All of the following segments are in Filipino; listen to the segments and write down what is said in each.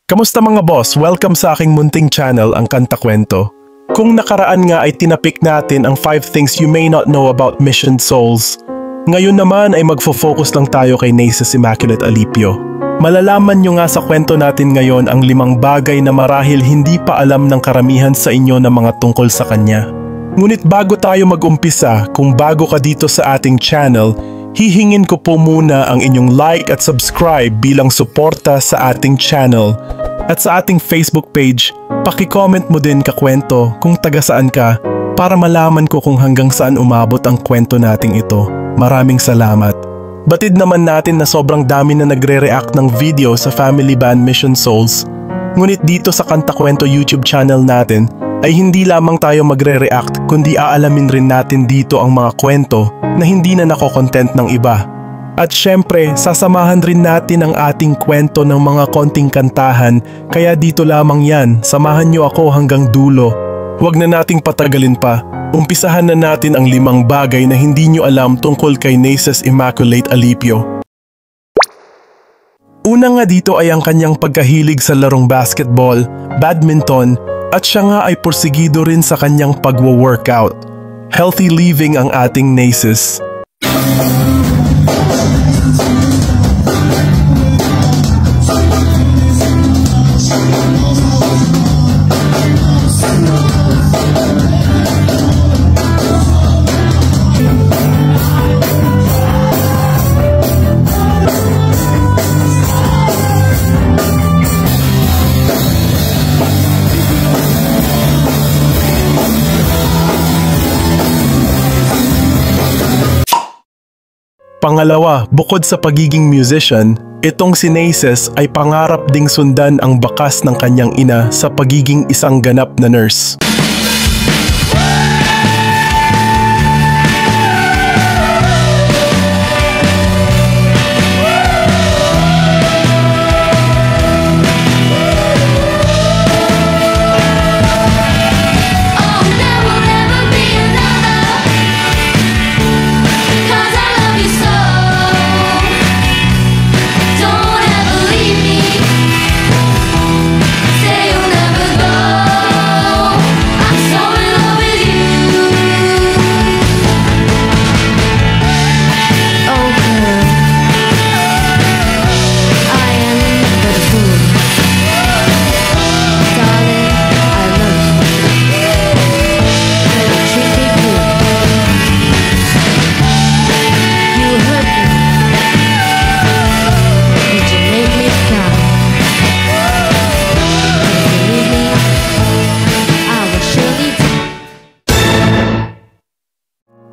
Kamusta mga boss? Welcome sa aking munting channel, ang Kanta Kwento. Kung nakaraan nga ay tinapik natin ang 5 things you may not know about Mission Souls. Ngayon naman ay magfo-focus lang tayo kay Naces Immaculate Alipio. Malalaman nyo nga sa kwento natin ngayon ang 5 bagay na marahil hindi pa alam ng karamihan sa inyo na mga tungkol sa kanya. Ngunit bago tayo mag-umpisa, kung bago ka dito sa ating channel, hihingin ko po muna ang inyong like at subscribe bilang suporta sa ating channel. At sa ating Facebook page, paki-comment mo din kakwento kung taga saan ka para malaman ko kung hanggang saan umabot ang kwento nating ito. Maraming salamat. Batid naman natin na sobrang dami na nagre-react ng video sa family band Mission Souls. Ngunit dito sa Kanta Kwento YouTube channel natin ay hindi lamang tayo magre-react kundi aalamin rin natin dito ang mga kwento na hindi na nako-content ng iba. At syempre, sasamahan rin natin ang ating kwento ng mga konting kantahan, kaya dito lamang yan, samahan nyo ako hanggang dulo. Huwag na nating patagalin pa, umpisahan na natin ang 5 bagay na hindi nyo alam tungkol kay Naces Immaculate Alipio. Una nga dito ay ang kanyang pagkahilig sa larong basketball, badminton, at siya nga ay porsigido rin sa kanyang pagwo-workout. Healthy living ang ating Naces. Pangalawa, bukod sa pagiging musician, itong si Naces ay pangarap ding sundan ang bakas ng kanyang ina sa pagiging isang ganap na nurse.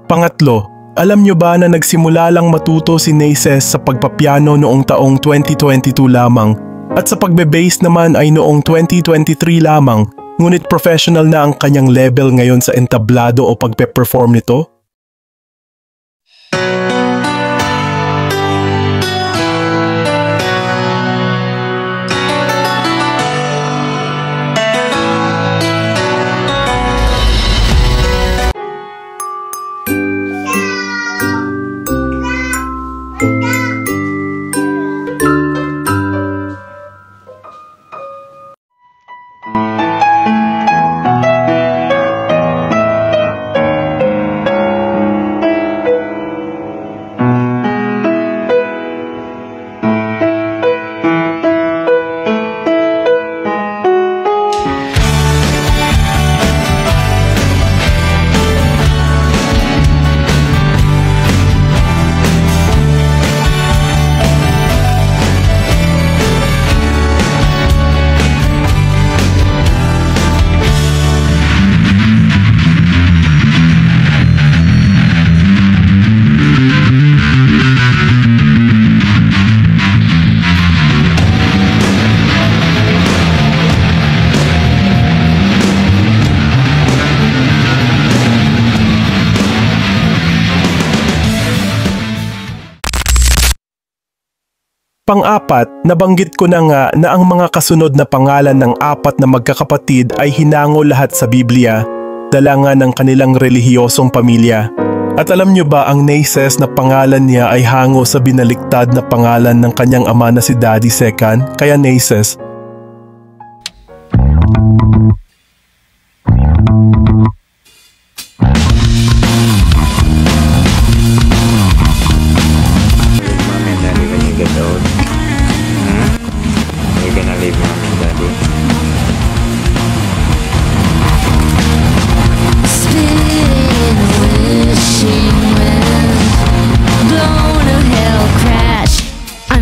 Pangatlo, alam nyo ba na nagsimula lang matuto si Naces sa pagpapiano noong taong 2022 lamang at sa pagbe-bass naman ay noong 2023 lamang, ngunit professional na ang kanyang level ngayon sa entablado o pagpe-perform nito? Pang-apat, nabanggit ko na nga na ang mga kasunod na pangalan ng 4 na magkakapatid ay hinango lahat sa Biblia, dala nga ng kanilang relihiyosong pamilya. At alam nyo ba ang Naces na pangalan niya ay hango sa binaliktad na pangalan ng kanyang ama na si Daddy Sekan, kaya Naces.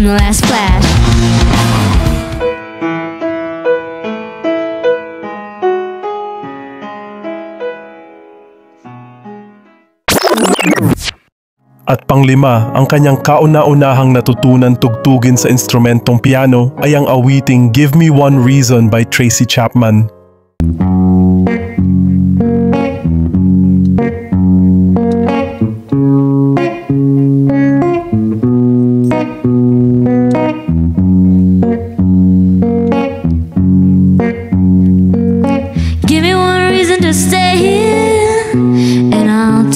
The last flash. At panglima, ang kanyang kauna-unahang natutunan tugtugin sa instrumentong piano ay ang awiting Give Me One Reason by Tracy Chapman.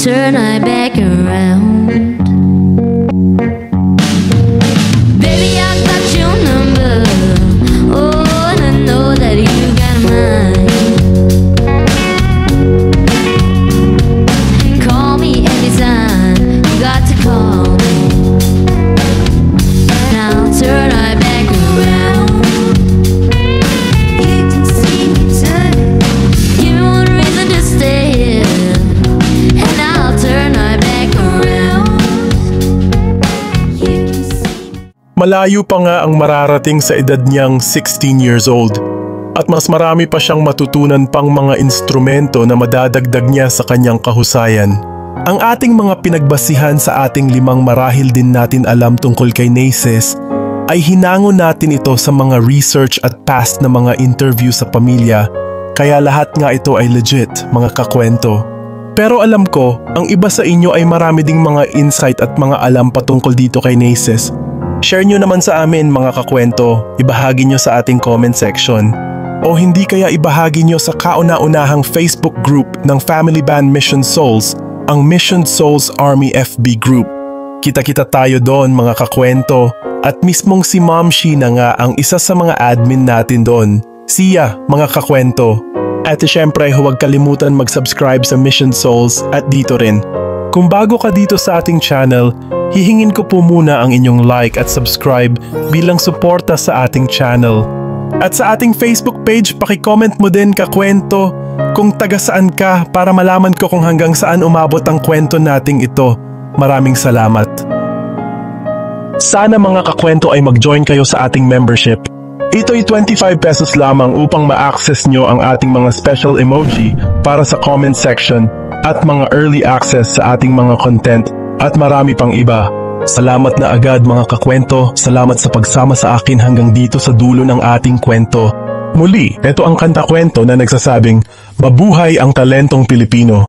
Turn my back around. Baby, I got your number. Oh, and I know that you got mine. Call me anytime. You got to call me. And I'll turn my back around. You can see me turn. Give me one reason to stay here. Malayo pa nga ang mararating sa edad niyang 16 years old at mas marami pa siyang matutunan pang mga instrumento na madadagdag niya sa kanyang kahusayan. Ang ating mga pinagbasihan sa ating 5 marahil din natin alam tungkol kay Naces ay hinango natin ito sa mga research at past na mga interview sa pamilya, kaya lahat nga ito ay legit, mga kakwento. Pero alam ko, ang iba sa inyo ay marami ding mga insight at mga alam patungkol dito kay Naces. Share nyo naman sa amin mga kakwento, ibahagi nyo sa ating comment section. O hindi kaya ibahagi nyo sa kauna-unahang Facebook group ng Family Band Mission Souls, ang Mission Souls Army FB group. Kita-kita tayo doon mga kakwento at mismong si Ma'am Sheena nga ang isa sa mga admin natin doon. Siya mga kakwento. At syempre huwag kalimutan mag-subscribe sa Mission Souls at dito rin. Kung bago ka dito sa ating channel, hihingin ko po muna ang inyong like at subscribe bilang suporta sa ating channel. At sa ating Facebook page, paki-comment mo din kakwento kung taga saan ka para malaman ko kung hanggang saan umabot ang kwento nating ito. Maraming salamat. Sana mga kakwento ay mag-join kayo sa ating membership. Ito'y 25 pesos lamang upang ma-access nyo ang ating mga special emoji para sa comment section at mga early access sa ating mga content at marami pang iba. Salamat na agad mga kakwento, salamat sa pagsama sa akin hanggang dito sa dulo ng ating kwento. Muli, ito ang kanta kwento na nagsasabing, mabuhay ang talentong Pilipino.